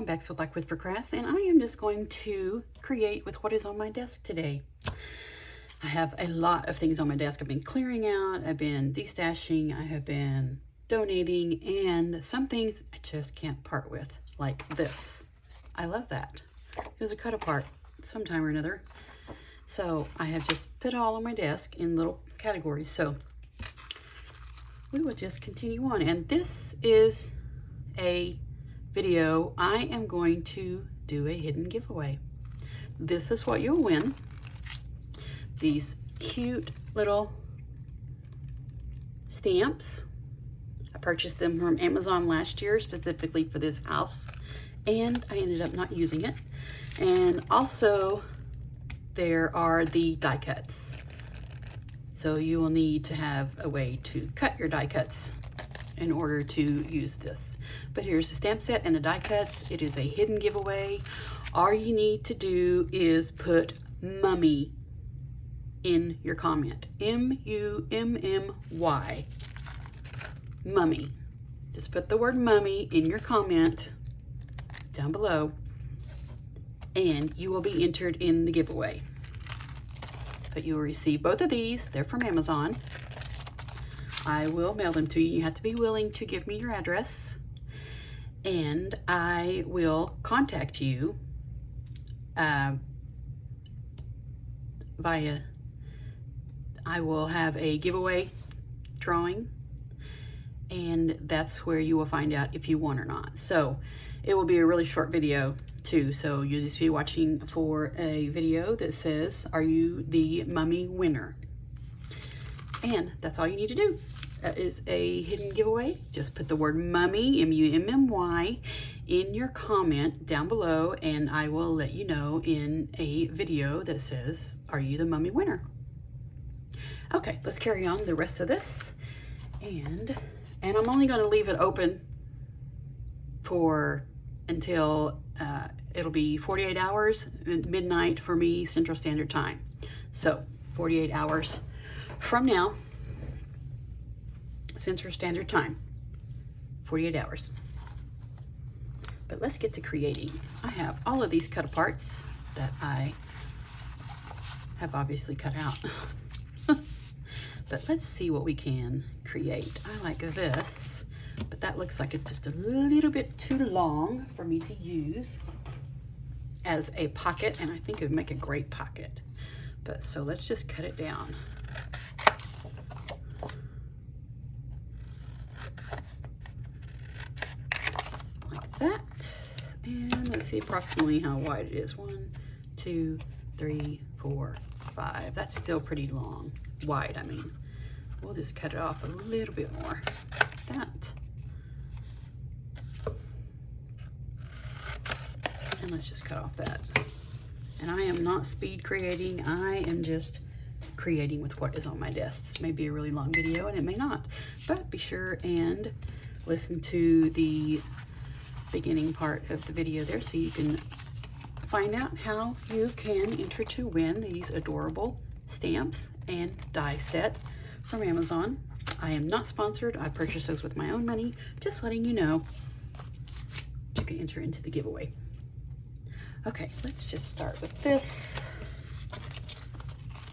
I'm Bex with Like Whisper Crafts, and I am just going to create with what is on my desk today. I have a lot of things on my desk. I've been clearing out, I've been destashing, I have been donating, and some things I just can't part with, like this. I love that. It was a cut apart sometime or another. So I have just put it all on my desk in little categories. So we will just continue on. And this is a video. I am going to do a hidden giveaway. This is what you'll win. These cute little stamps. I purchased them from Amazon last year specifically for this house, and I ended up not using it. And also there are the die cuts. So you will need to have a way to cut your die cuts in order to use this. But here's the stamp set and the die cuts. It is a hidden giveaway. All you need to do is put mummy in your comment. M-U-M-M-Y. Mummy. Just put the word mummy in your comment down below, and you will be entered in the giveaway. But you will receive both of these. They're from Amazon. I will mail them to you. You have to be willing to give me your address, and I will contact you via, I will have a giveaway drawing, and that's where you will find out if you won or not. So it will be a really short video too, so you'll just be watching for a video that says, are you the mummy winner? And that's all you need to do. That is a hidden giveaway. Just put the word mummy, M-U-M-M-Y, in your comment down below, and I will let you know in a video that says, are you the mummy winner? Okay, let's carry on the rest of this. And I'm only going to leave it open for until it'll be 48 hours, midnight for me, Central Standard Time. So 48 hours from now, Central Standard Time, 48 hours. But let's get to creating. I have all of these cut aparts that I have obviously cut out. But let's see what we can create. I like this, but that looks like it's just a little bit too long for me to use as a pocket, and I think it would make a great pocket. But so let's just cut it down. Like that. And let's see approximately how wide it is. 1, 2, 3, 4, 5. That's still pretty long. Wide, I mean. We'll just cut it off a little bit more. Like that. And let's just cut off that. And I am not speed creating. I am just creating with what is on my desk. This may be a really long video, and it may not. But be sure and listen to the beginning part of the video there so you can find out how you can enter to win these adorable stamps and die set from Amazon. I am not sponsored. I purchased those with my own money. Just letting you know you can enter into the giveaway. Okay, let's just start with this.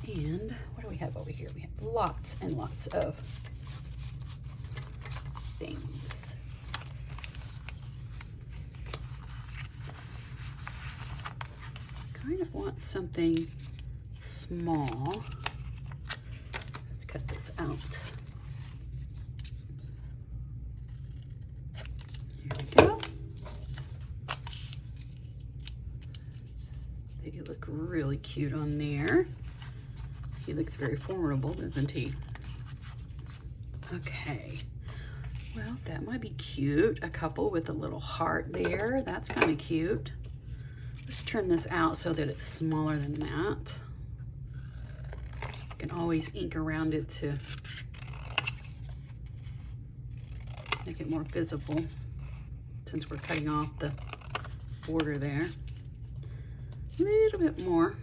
And what do we have over here? We have lots and lots of things. Kind of want something small. Let's cut this out. Here we go. They look really cute on there. He looks very formidable, doesn't he? Okay. Well, that might be cute. A couple with a little heart there. That's kind of cute. Let's trim this out so that it's smaller than that. You can always ink around it to make it more visible, since we're cutting off the border there. A little bit more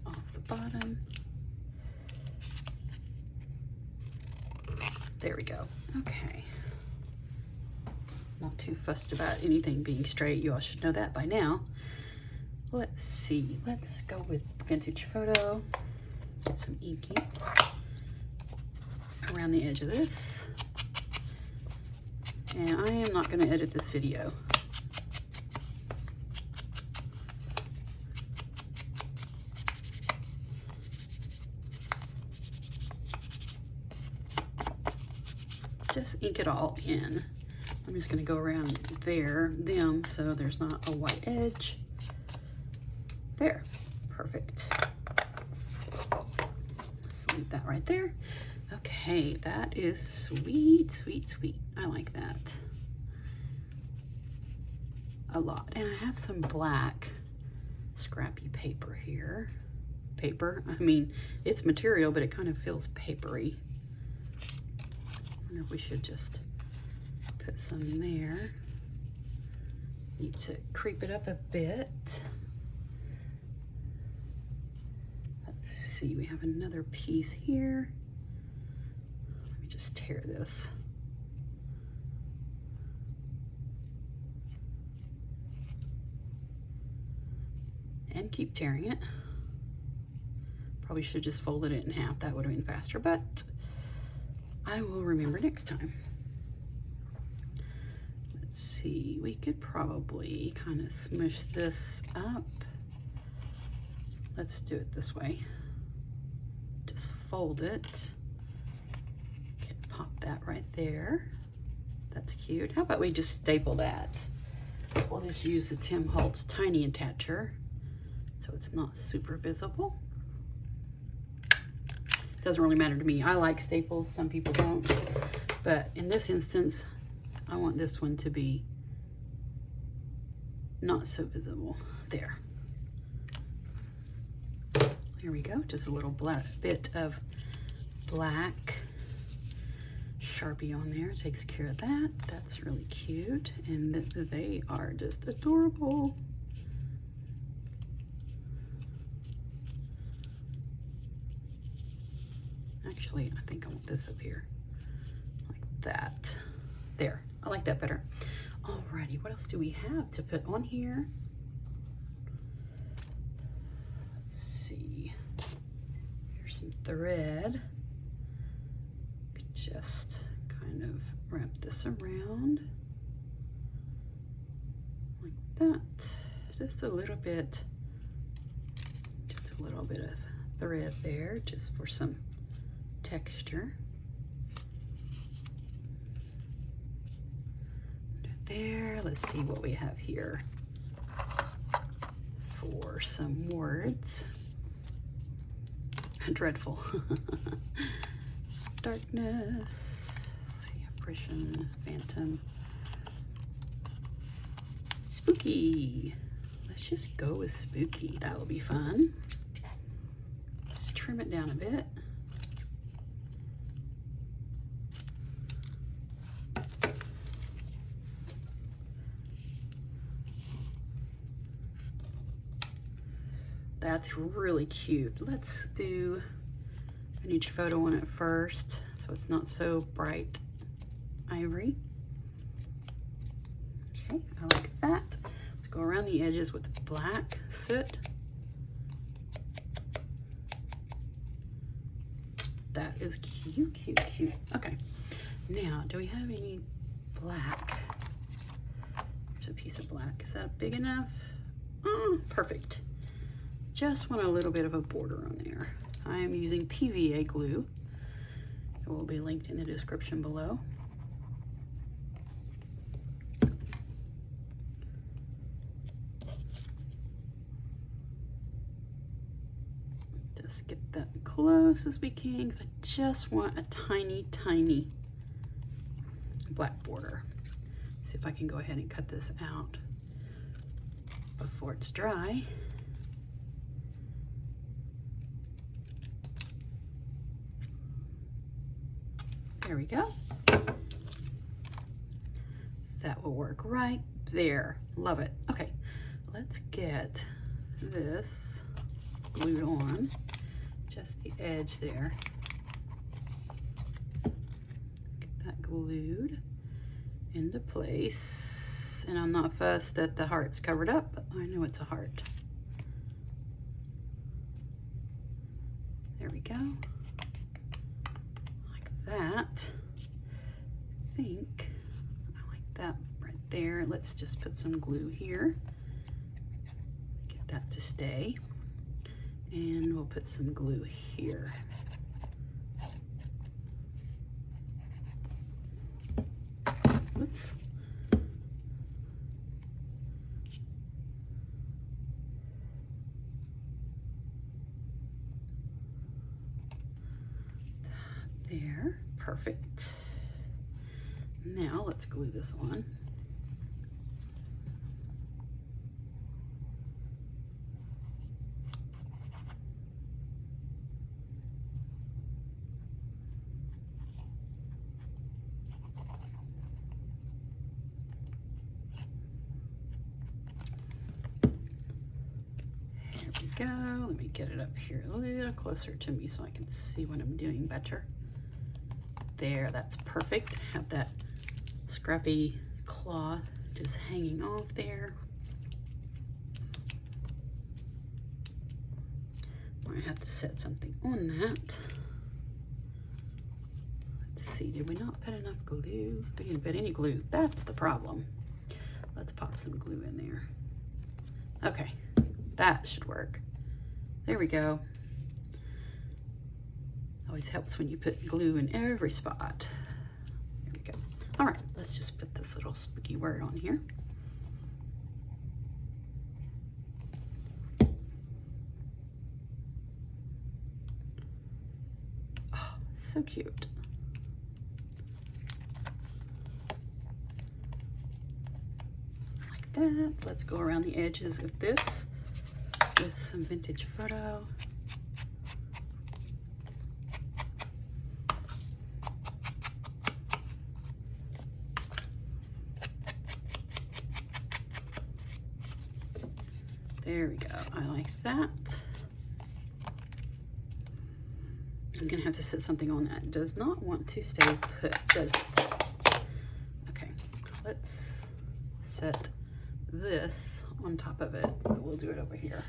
off the bottom. There we go. Okay. Not too fussed about anything being straight. You all should know that by now. Let's see. Let's go with vintage photo. Get some inky around the edge of this. And I am not going to edit this video. Just ink it all in. I'm just going to go around them, so there's not a white edge. There, perfect. Just leave that right there. Okay, that is sweet, sweet, sweet. I like that a lot. And I have some black scrappy paper here. Paper, I mean, it's material, but it kind of feels papery. I wonder if we should just put some there. Need to creep it up a bit. Let's see, we have another piece here. Let me just tear this. And keep tearing it. Probably should just folded it in half. That would have been faster, but I will remember next time. Let's see, we could probably kind of smush this up. Let's do it this way. Just fold it. Okay, pop that right there. That's cute. How about we just staple that? We'll just use the Tim Holtz tiny attacher so it's not super visible. Doesn't really matter to me. I like staples, some people don't. But in this instance, I want this one to be not so visible. There. Here we go. Just a little bit of black Sharpie on there. Takes care of that. That's really cute. And they are just adorable. Actually, I think I want this up here, like that. There, I like that better. Alrighty, what else do we have to put on here? Let's see. Here's some thread. Could just kind of wrap this around like that. Just a little bit of thread there, just for some texture. There, let's see what we have here for some words. Dreadful. Darkness, let's see, oppression, phantom, spooky. Let's just go with spooky. That will be fun. Let's trim it down a bit. That's really cute. Let's do vintage photo on it first, so it's not so bright ivory. Okay, I like that. Let's go around the edges with the black soot. That is cute, cute, cute. Okay, now, do we have any black? There's a piece of black. Is that big enough? Perfect. Just want a little bit of a border on there. I am using PVA glue. It will be linked in the description below. Just get that close as we can, because I just want a tiny, tiny black border. See if I can go ahead and cut this out before it's dry. There we go. That will work right there. Love it. Okay, let's get this glued on, just the edge there. Get that glued. into place. And I'm not fussed that the heart's covered up, but I know it's a heart. There we go. Like that. I think I like that right there. Let's just put some glue here. Get that to stay. And we'll put some glue here. Whoops. There, perfect. Now let's glue this on. Go. Let me get it up here a little closer to me so I can see what I'm doing better. There, that's perfect. Have that scrappy cloth just hanging off there. I have to set something on that. Let's see, did we not put enough glue? We didn't put any glue. That's the problem. Let's pop some glue in there. Okay, that should work. There we go. Always helps when you put glue in every spot. There we go. All right, let's just put this little spooky word on here. Oh, so cute. Like that. Let's go around the edges of this with some vintage photo. There we go. I like that. I'm gonna have to set something on that. It does not want to stay put, does it? Okay, let's set this on top of it. We'll do it over here.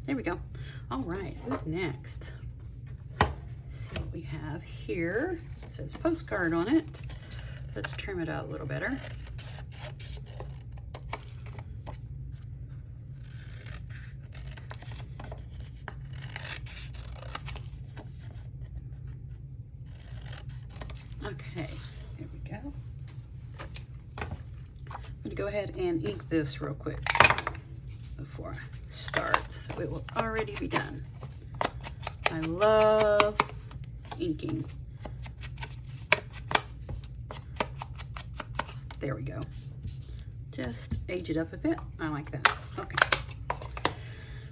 There we go. All right, who's next? Let's see what we have here. It says postcard on it. Let's trim it out a little better. Okay, here we go. I'm gonna go ahead and ink this real quick before I start, so it will already be done. I love inking. There we go. Just age it up a bit. I like that. Okay.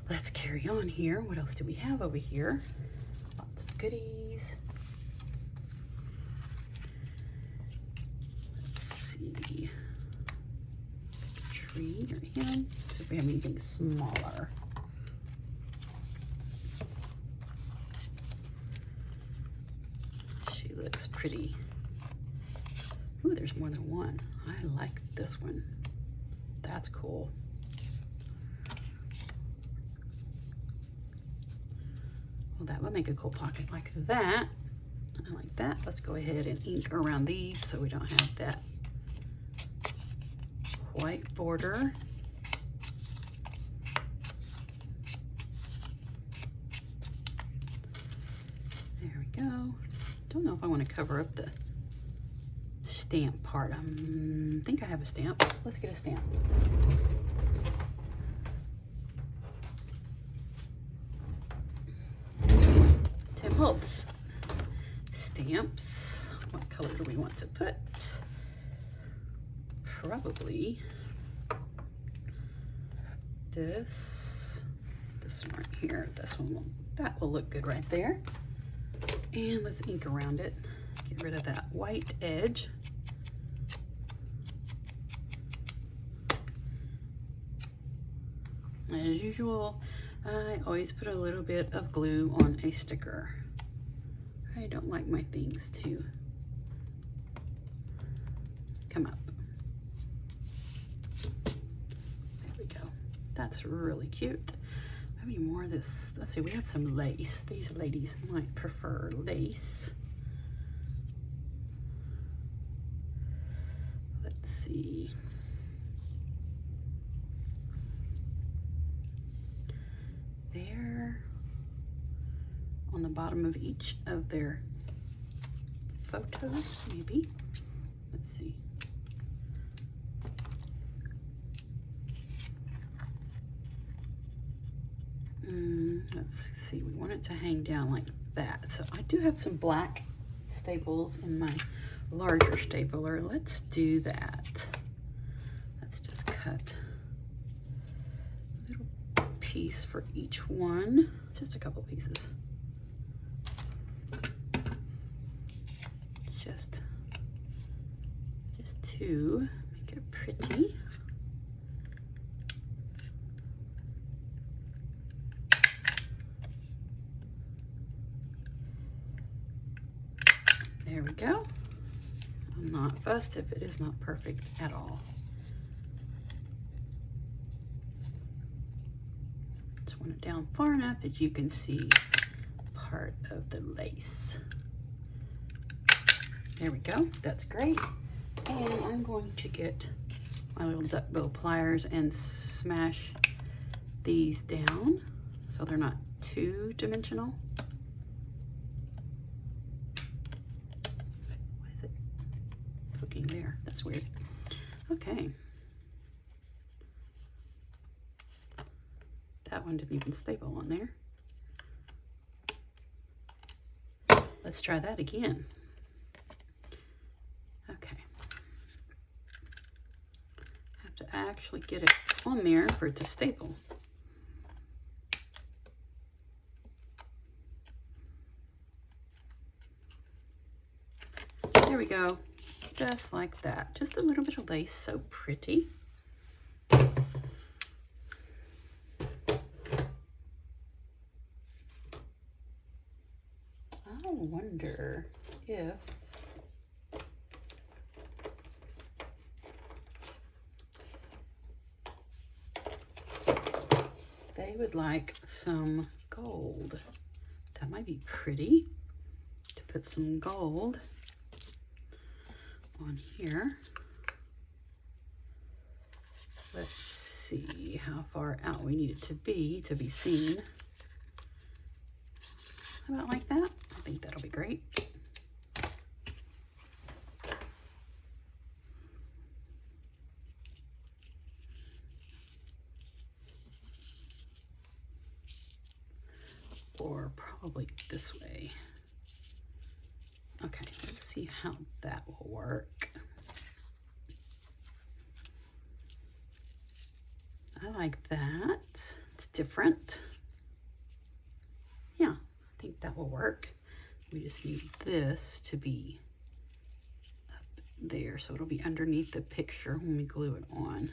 Let's carry on here. What else do we have over here? Lots of goodies. Let's see. Tree or him. See if we have anything smaller. She looks pretty. Ooh, there's more than one. I like this one. That's cool. Well, that would make a cool pocket like that. I like that. Let's go ahead and ink around these so we don't have that white border. There we go. Don't know if I want to cover up the stamp part. I think I have a stamp. Let's get a stamp. 10 volts. Stamps. What color do we want to put? Probably this one right here. This one will, that will look good right there. And let's ink around it. Get rid of that white edge. As usual, I always put a little bit of glue on a sticker. I don't like my things to come up. There we go. That's really cute. How many more of this? Let's see, we have some lace. These ladies might prefer lace. Let's see. There, on the bottom of each of their photos, maybe. Let's see. Let's see, we want it to hang down like that. So I do have some black staples in my larger stapler. Let's do that. Let's just cut a little piece for each one. Just a couple pieces. Just to make it pretty. There we go. I'm not fussed if it is not perfect at all. Just want it down far enough that you can see part of the lace. There we go. That's great. And I'm going to get my little duckbill pliers and smash these down so they're not two-dimensional. Why is it poking there? That's weird. Okay. That one didn't even staple on there. Let's try that again. Okay. Have to actually get it on there for it to staple. There we go. Just like that. Just a little bit of lace. So pretty. I wonder if they would like some gold. That might be pretty to put some gold on here. Let's see how far out we need it to be seen. How about like that? I think that'll be great. Or probably this way. Okay, let's see how that will work. I like that. It's different. Yeah, I think that will work. We just need this to be up there, so it'll be underneath the picture when we glue it on.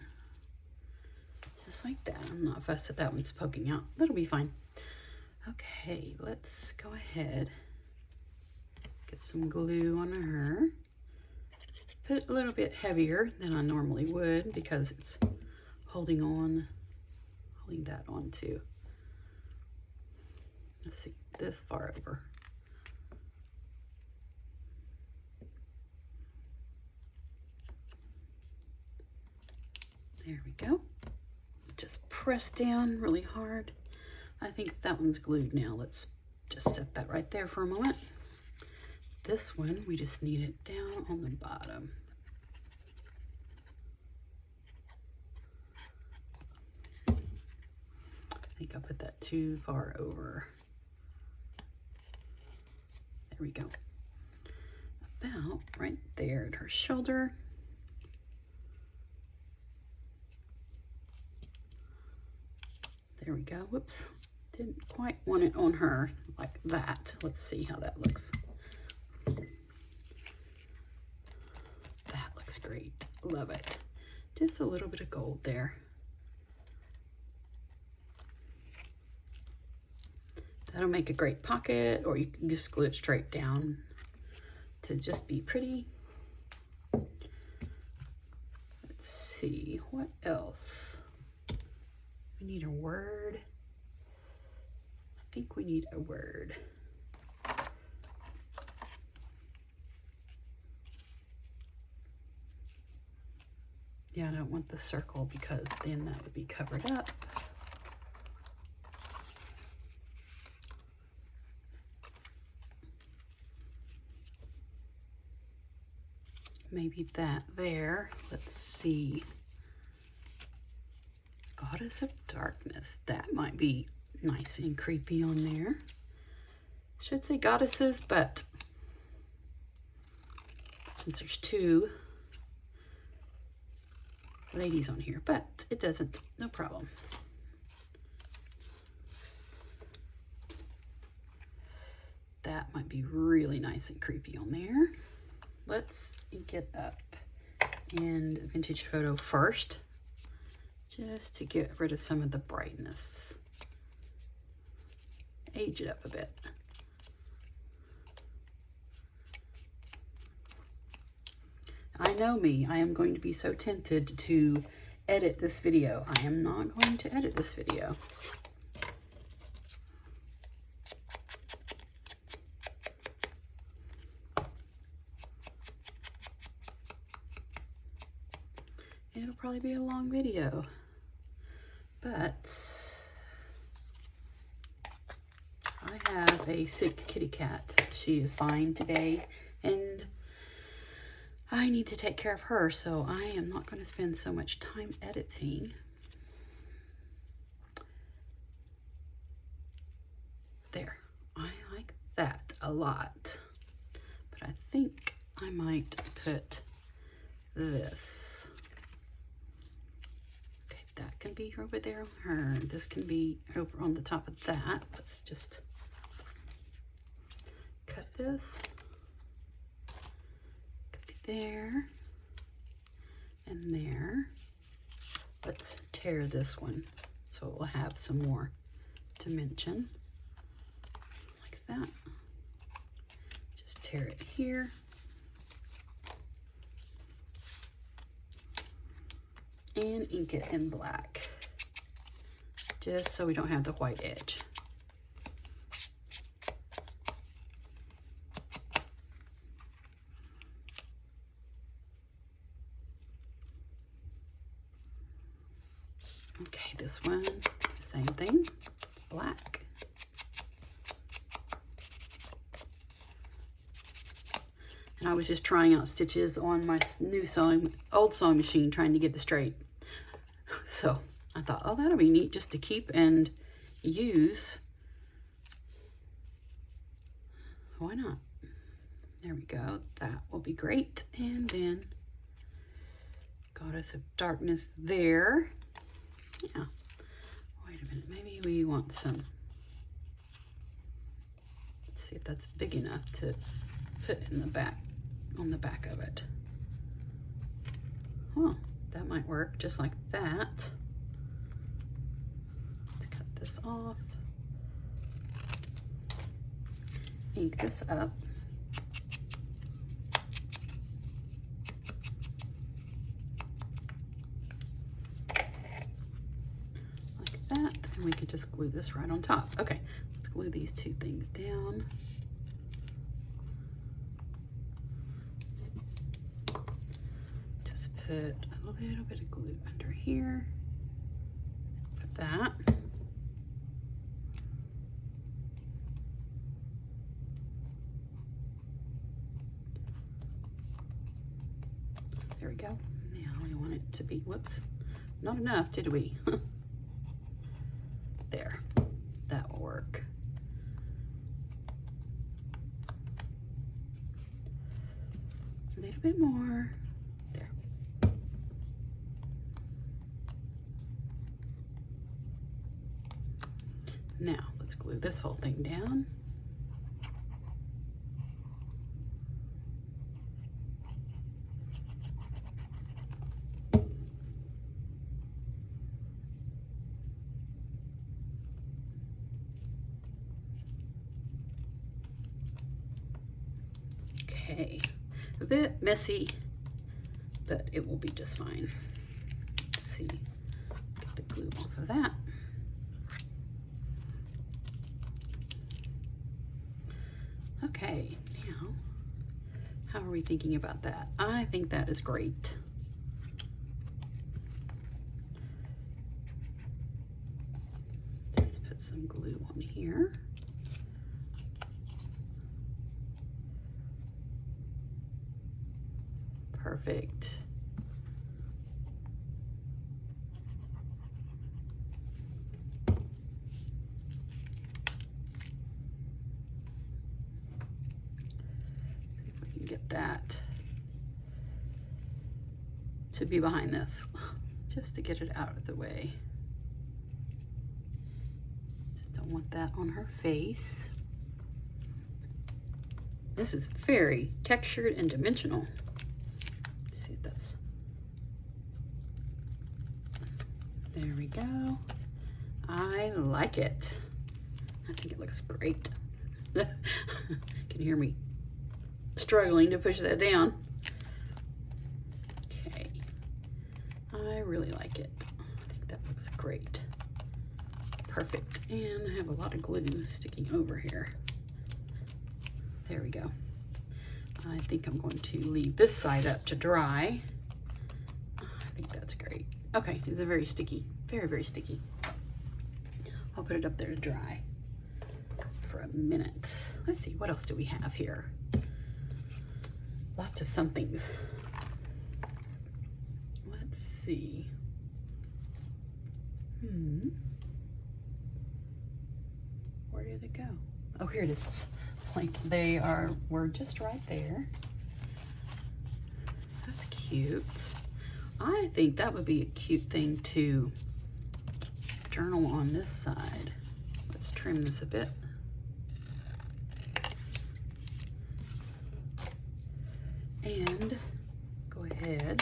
Just like that. I'm not fussed that that one's poking out. That'll be fine. Okay, let's go ahead. Get some glue on her. Put it a little bit heavier than I normally would because it's holding that on too. Let's see, this far over. There we go. Just press down really hard. I think that one's glued now. Let's just set that right there for a moment. This one, we just need it down on the bottom. I think I put that too far over. There we go. About right there at her shoulder. There we go. Whoops. Didn't quite want it on her like that. Let's see how that looks. That looks great. Love it. Just a little bit of gold there. That'll make a great pocket, or you can just glue it straight down to just be pretty. Let's see, what else? We need a word. I think we need a word. Yeah, I don't want the circle because then that would be covered up. Maybe that there. Let's see. Goddess of Darkness. That might be nice and creepy on there. Should say goddesses, but since there's two ladies on here, but it doesn't, no problem. That might be really nice and creepy on there. Let's ink it up in Vintage Photo first, just to get rid of some of the brightness. Age it up a bit. I know me, I am going to be so tempted to edit this video. I am not going to edit this video. It'll probably be a long video, but I have a sick kitty cat. She is fine today, and I need to take care of her, so I am not going to spend so much time editing. There, I like that a lot, but I think I might put this. Okay, that can be over there on her. This can be over on the top of that. Let's just cut this. There and there. Let's tear this one so it will have some more dimension, like that. Just tear it here. And ink it in black, just so we don't have the white edge. Okay, this one, the same thing, black. And I was just trying out stitches on my old sewing machine, trying to get it straight. So I thought, oh, that'll be neat just to keep and use. Why not? There we go. That will be great. And then Goddess of Darkness there. Yeah. Wait a minute. Maybe we want some. Let's see if that's big enough to put in the back, on the back of it. Huh. That might work just like that. Let's cut this off. Ink this up. Like that. And we can just glue this right on top. Okay, let's glue these two things down. Just put a little bit of glue under here. Put that. There we go. Now we want it to be, whoops, not enough, did we? There, that will work. A little bit more. There. Now, let's glue this whole thing down. Okay, a bit messy, but it will be just fine. see, get the glue off of that. Okay, now, how are we thinking about that? I think that is great. Just put some glue on here. Perfect. See if we can get that to be behind this, just to get it out of the way. Just don't want that on her face. This is very textured and dimensional. See if that's, there we go. I like it. I think it looks great. You can hear me struggling to push that down. Okay, I really like it. I think that looks great. Perfect. And I have a lot of glue sticking over here. There we go. I think I'm going to leave this side up to dry. I think that's great. Okay, it's a very sticky, very, very sticky. I'll put it up there to dry for a minute. Let's see, what else do we have here? Lots of somethings. Let's see. Where did it go? Oh, here it is. Like we're just right there. That's cute. I think that would be a cute thing to journal on this side. Let's trim this a bit. And go ahead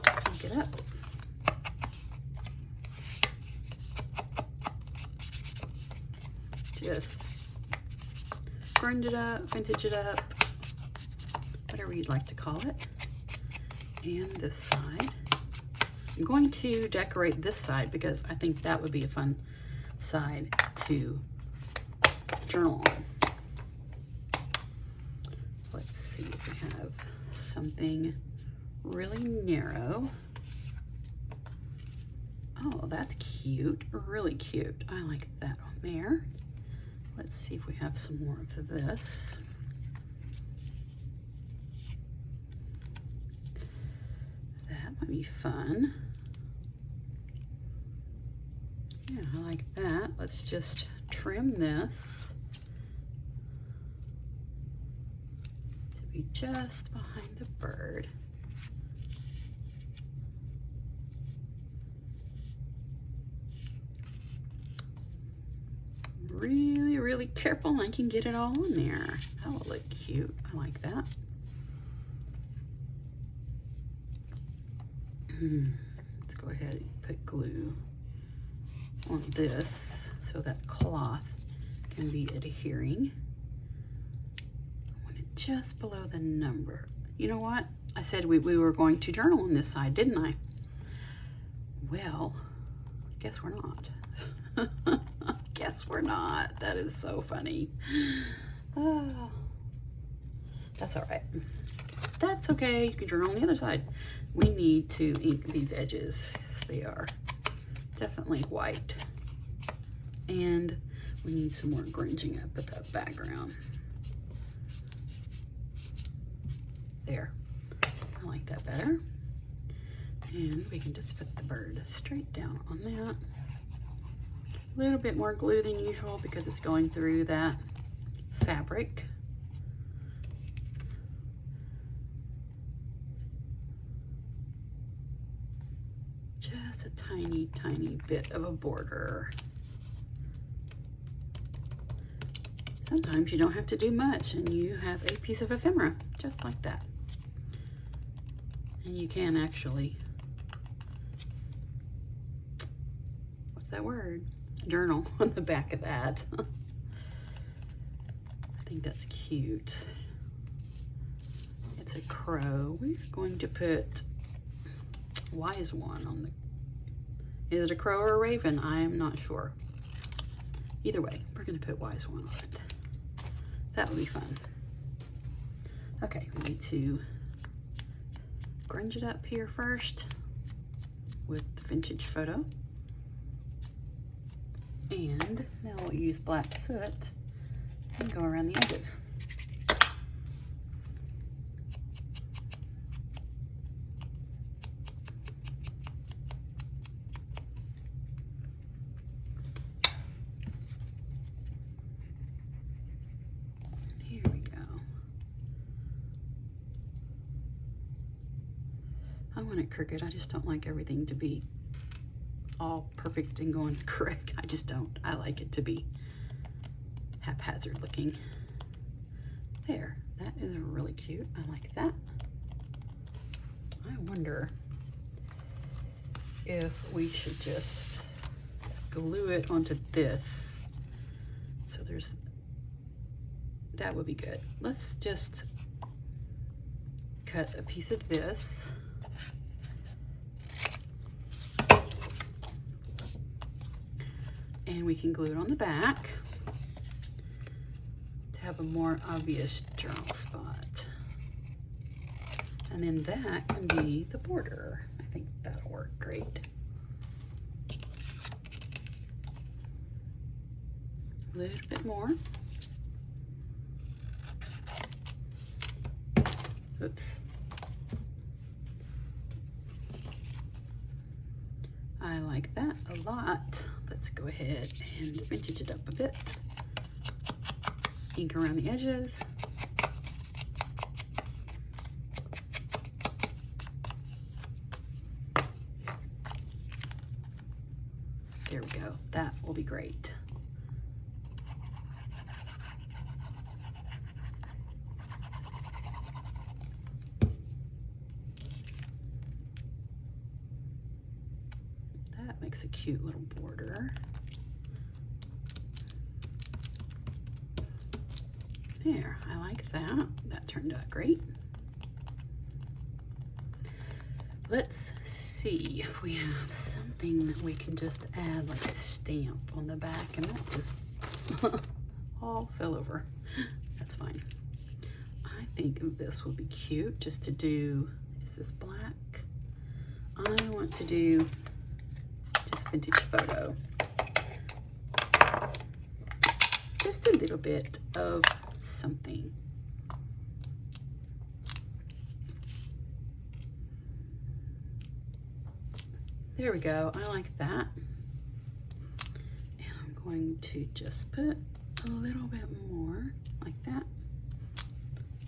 and pick it up. Just grind it up, vintage it up, whatever you'd like to call it. And this side. I'm going to decorate this side because I think that would be a fun side to journal on. Let's see if we have something really narrow. Oh, that's cute, really cute. I like that on there. Let's see if we have some more of this. That might be fun. Yeah, I like that. Let's just trim this to be just behind the bird. Really, really careful, I can get it all in there. That will look cute. I like that. Let's go ahead and put glue on this so that cloth can be adhering. I want it just below the number. You know what? I said we were going to journal on this side, didn't I? Well, guess we're not. Guess we're not. That is so funny. Oh, that's all right. That's okay. You can journal on the other side. We need to ink these edges. Yes, they are definitely white. And we need some more grunging up at the background. There. I like that better. And we can just put the bird straight down on that. A little bit more glue than usual because it's going through that fabric. Just a tiny, tiny bit of a border. Sometimes you don't have to do much and you have a piece of ephemera, just like that. And you can actually, what's that word? Journal on the back of that. I think that's cute. It's a crow. We're going to put Wise One on Is it a crow or a raven? I am not sure. Either way, we're gonna put Wise One on it. That would be fun. Okay, we need to grunge it up here first with the vintage photo. And now we'll use black soot and go around the edges. Here we go. I want it crooked. I just don't like everything to be all perfect and going correct. I just don't. I like it to be haphazard looking. There, that is really cute. I like that. I wonder if we should just glue it onto this. So there's, that would be good. Let's just cut a piece of this. And we can glue it on the back to have a more obvious journal spot. And then that can be the border. I think that'll work great. A little bit more. Oops. I like that a lot. Let's go ahead and vintage it up a bit. Ink around the edges. There we go. That will be great. That makes a cute little border. There, I like that. That turned out great. Let's see if we have something that we can just add, like a stamp on the back, and that just all fell over. That's fine. I think this will be cute just to do, is this black? I want to do just vintage photo. Just a little bit of something. There we go. I like that. And I'm going to just put a little bit more like that.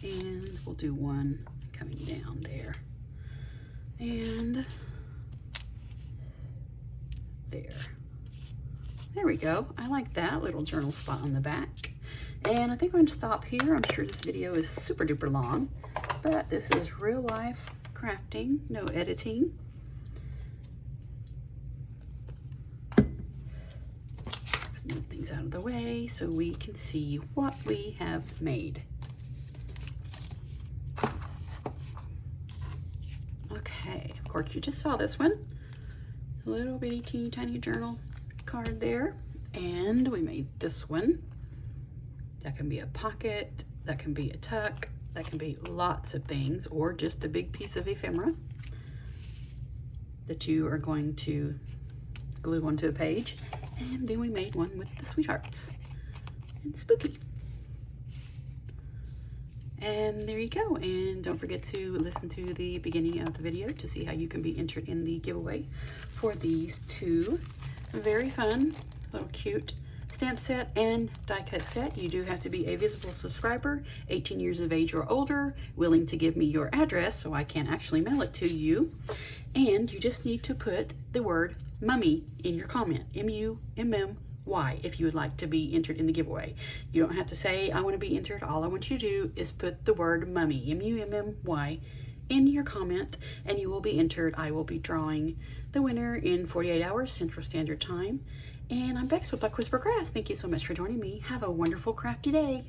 And we'll do one coming down there. And there. There we go. I like that little journal spot on the back. And I think I'm going to stop here. I'm sure this video is super duper long, but this is real life crafting, no editing. Let's move things out of the way so we can see what we have made. Okay, of course you just saw this one. A little bitty teeny tiny journal card there. And we made this one. That can be a pocket, that can be a tuck, that can be lots of things, or just a big piece of ephemera that you are going to glue onto a page. And then we made one with the sweethearts and spooky. And there you go. And don't forget to listen to the beginning of the video to see how you can be entered in the giveaway for these two very fun, little cute stamp set and die cut set. You do have to be a visible subscriber, 18 years of age or older, willing to give me your address so I can actually mail it to you. And you just need to put the word mummy in your comment, M-U-M-M-Y, if you would like to be entered in the giveaway. You don't have to say I want to be entered. All I want you to do is put the word mummy, M-U-M-M-Y, in your comment and you will be entered. I will be drawing the winner in 48 hours Central Standard Time. And I'm Bex with Black Whisper Crafts. Thank you so much for joining me. Have a wonderful crafty day.